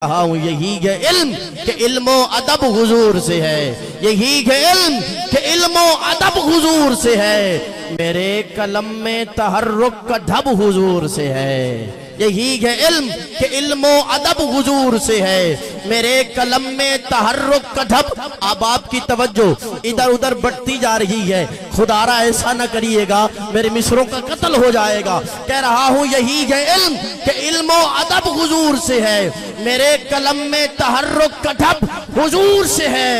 कहा हूँ यही है इल्म के इल्मो अदब हुजूर से है, यही है इल्म के इल्मो अदब हुजूर से है, मेरे कलम में तहर्रुक का ढब हुजूर से है। यही है इल्म के इल्मो अदब हुजूर से है, मेरे कलम में तहर्रुक का ढब। अब आपकी तवज्जो इधर उधर बढ़ती जा रही है, खुदारा ऐसा न करिएगा मेरे मिसरों का कत्ल हो जाएगा। कह रहा हूँ यही है इल्म के इल्मो अदब हुजूर से है, मेरे कलम में तहर्रुक का ढब हुजूर से है।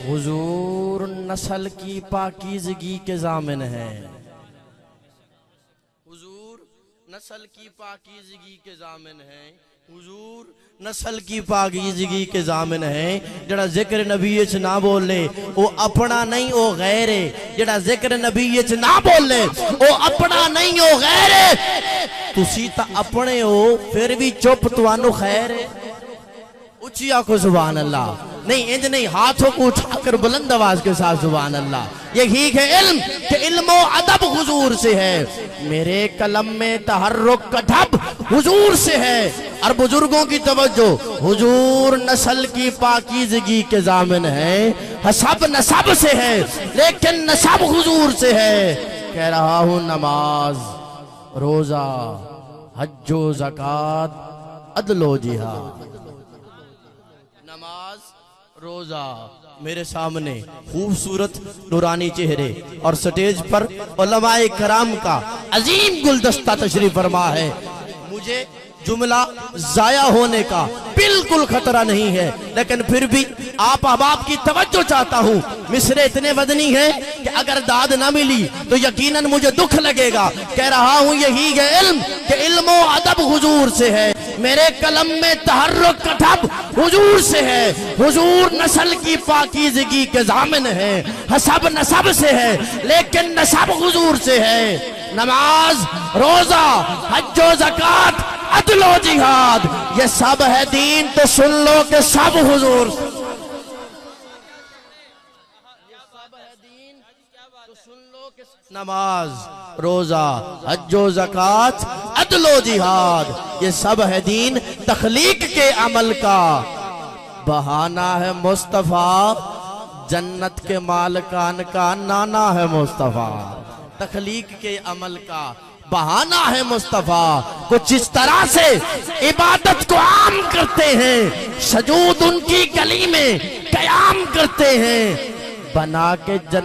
हुजूर नस्ल की पाकीज़गी के ज़ामिन है, नस्ल की पाकीज़गी के ज़ामिन है, हुजूर नस्ल की पाकीज़गी के ज़ामिन है। जड़ा जिक्र नबी च ना बोले वो अपना नहीं वो गैर है, जड़ा जिक्र नबी च ना बोले वो अपना नहीं वो गैर है। तुसी ता अपने हो फिर भी चुप तुहानू खैर है। उच्ची आंखों सुभान अल्लाह, नहीं इंज नहीं, हाथों को उठाकर बुलंद आवाज के साथ सुभान अल्लाह। यही है इल्म के इल्मो अदब हुजूर से है, मेरे कलम में तहर्रुक का ढब हुजूर से है। और बुजुर्गों की तवज्जो, हुजूर नस्ल की पाकीज़गी के ज़ामिन है, हसब नसब से है लेकिन नसब हुजूर से है। कह रहा हूँ नमाज रोजा हज्जो ज़कात अदलो जिहाद, नमाज रोजा। मेरे सामने खूबसूरत नूरानी चेहरे और स्टेज पर उलमाए कराम का अजीम गुलदस्ता तशरीफ फरमा है। मुझे जुमला जाया होने का बिल्कुल खतरा नहीं है, लेकिन फिर भी आप अहबाब की तवज्जो चाहता हूँ। मिसरे इतने वजनी हैं कि अगर दाद ना मिली तो यकीनन मुझे दुख लगेगा। कह रहा हूँ यही है इल्म के इल्मो अदब हुजूर से है, मेरे कलम में तहर्रुक का ढब हुजूर से है। हुजूर नस्ल की पाकीज़गी के ज़ामिन है, हसब नसब से है लेकिन नसब हुजूर से है। नमाज रोजा हज्जो ज़कात अदलो जिहाद, ये सब है दीन तो सुन लो कि सब हुजूर। नमाज रोजा हज्जो ज़कात अदलो जिहाद, ये सब है दीन तख्लीक के अमल का। बहाना है मुस्तफा जन्नत के मालिकान का नाना है मुस्तफा, तख्लीक के अमल का बहाना है मुस्तफा। कुछ इस तरह से इबादत को आम करते हैं, सजूद उनकी गली में कयाम करते हैं, बना के जन्नत